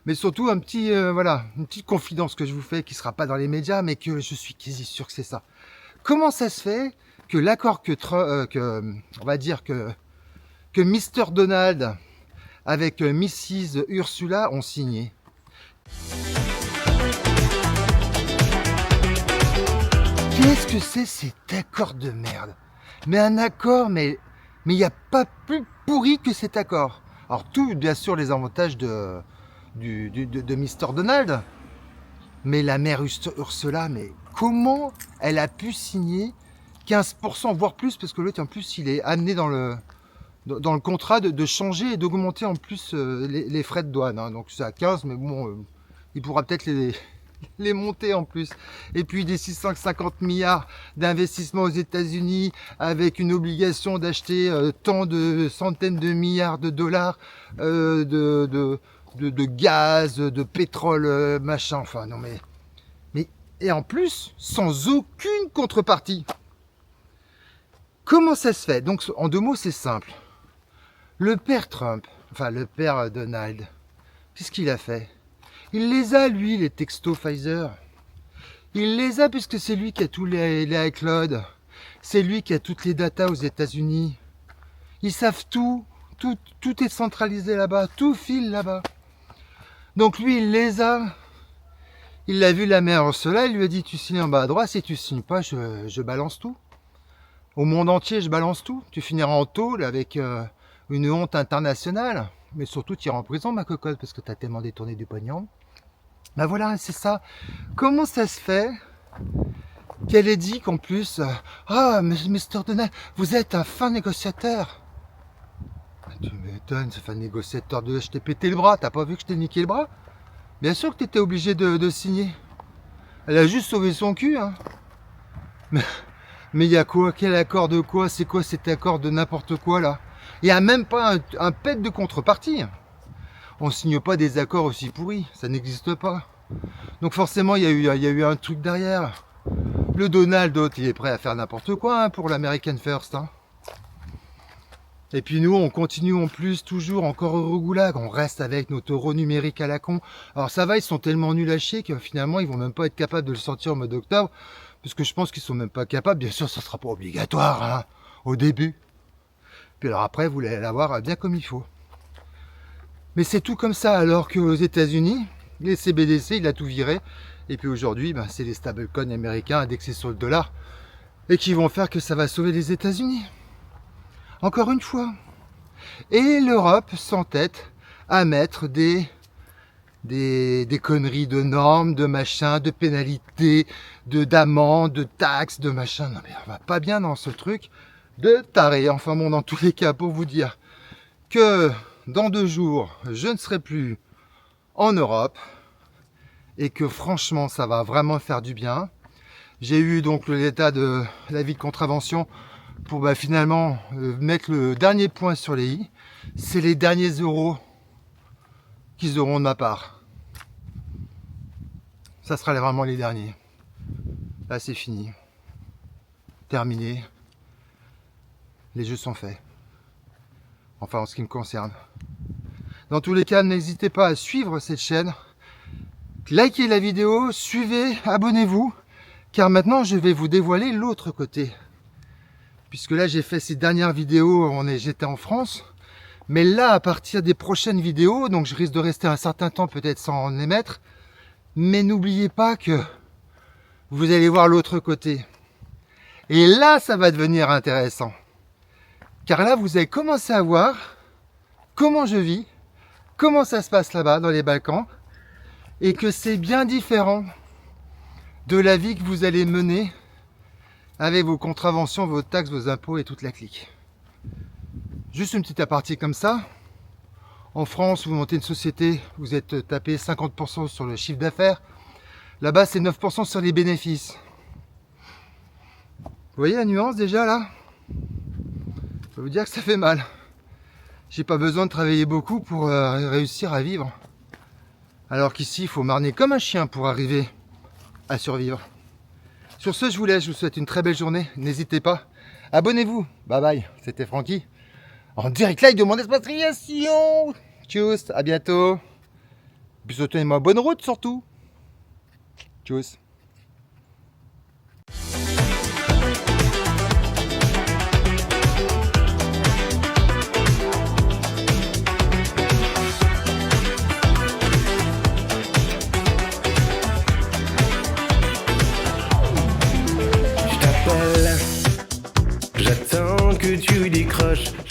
Mais surtout voilà, une petite confidence que je vous fais qui sera pas dans les médias, mais que je suis quasi sûr que c'est ça. Comment ça se fait que l'accord on va dire que Mr. Donald avec Mrs. Ursula ont signé? Qu'est-ce que c'est cet accord de merde? Mais un accord, mais il n'y a pas plus pourri que cet accord. Alors tout, bien sûr, les avantages de Mr. Donald, mais la mère Ursula, mais comment elle a pu signer 15%, voire plus, parce que l'autre, en plus, il est amené dans le contrat de changer et d'augmenter en plus les frais de douane. Hein. Donc c'est à 15, mais bon, il pourra peut-être les monter en plus. Et puis des 650 milliards d'investissements aux États-Unis avec une obligation d'acheter tant de centaines de milliards de dollars de gaz, de pétrole, machin. Enfin non mais et en plus sans aucune contrepartie. Comment ça se fait? Donc en deux mots c'est simple. Le père Trump, enfin le père Donald, qu'est-ce qu'il a fait? Il les a, lui, les textos Pfizer. Il les a puisque c'est lui qui a tous les iCloud. C'est lui qui a toutes les datas aux États-Unis. Ils savent tout. Tout est centralisé là-bas. Tout file là-bas. Donc lui, il les a. Il l'a vu la mère Ursula. Il lui a dit, tu signes en bas à droite. Si tu signes pas, je balance tout. Au monde entier, je balance tout. Tu finiras en tôle avec une honte internationale. Mais surtout, tu iras en prison, ma cocotte, parce que tu as tellement détourné du pognon. Ben voilà, c'est ça. Comment ça se fait qu'elle ait dit qu'en plus, ah, Mr. Donald, vous êtes un fin négociateur? Tu m'étonnes, ce fin négociateur je t'ai pété le bras, t'as pas vu que je t'ai niqué le bras? Bien sûr que t'étais obligé de signer. Elle a juste sauvé son cul, hein. Mais il y a quoi? Quel accord de quoi? C'est quoi cet accord de n'importe quoi là? Il n'y a même pas un pet de contrepartie. On signe pas des accords aussi pourris, ça n'existe pas. Donc forcément, il y a eu un truc derrière. Le Donald, il est prêt à faire n'importe quoi hein, pour l'American First. Hein. Et puis nous, on continue en plus, toujours encore au goulag, on reste avec nos taureaux numériques à la con. Alors ça va, ils sont tellement nuls à chier que finalement, ils vont même pas être capables de le sortir au mois d'octobre. Parce que je pense qu'ils sont même pas capables, bien sûr, ça sera pas obligatoire hein, au début. Puis alors après, vous allez l'avoir bien comme il faut. Mais c'est tout comme ça, alors qu'aux États-Unis, les CBDC, il a tout viré. Et puis aujourd'hui, ben, c'est les stablecoins américains indexés sur le dollar et qui vont faire que ça va sauver les États-Unis. Encore une fois. Et l'Europe s'entête à mettre des conneries de normes, de machins, de pénalités, d'amendes, de taxes, de machins. Non mais on va pas bien dans ce truc de taré. Enfin bon, dans tous les cas, pour vous dire que dans 2 jours, je ne serai plus en Europe et que franchement, ça va vraiment faire du bien. J'ai eu donc l'état de l'avis de contravention pour finalement mettre le dernier point sur les i. C'est les derniers euros qu'ils auront de ma part. Ça sera vraiment les derniers. Là, c'est fini. Terminé. Les jeux sont faits. Enfin, en ce qui me concerne. Dans tous les cas, n'hésitez pas à suivre cette chaîne. Likez la vidéo, suivez, abonnez-vous. Car maintenant, je vais vous dévoiler l'autre côté. Puisque là, j'ai fait ces dernières vidéos, j'étais en France. Mais là, à partir des prochaines vidéos, donc je risque de rester un certain temps peut-être sans en émettre. Mais n'oubliez pas que vous allez voir l'autre côté. Et là, ça va devenir intéressant. Car là, vous allez commencer à voir comment je vis, comment ça se passe là-bas dans les Balkans, et que c'est bien différent de la vie que vous allez mener avec vos contraventions, vos taxes, vos impôts et toute la clique. Juste une petite aparté comme ça. En France, vous montez une société, vous êtes tapé 50% sur le chiffre d'affaires. Là-bas, c'est 9% sur les bénéfices. Vous voyez la nuance déjà là? Je peux vous dire que ça fait mal. J'ai pas besoin de travailler beaucoup pour réussir à vivre. Alors qu'ici, il faut marner comme un chien pour arriver à survivre. Sur ce, je vous laisse. Je vous souhaite une très belle journée. N'hésitez pas. Abonnez-vous. Bye bye. C'était Francky. En direct live de mon expatriation. Tchuss. À bientôt. Puis souhaitez-moi bonne route surtout. Tchuss. Je t'appelle, j'attends que tu décroches.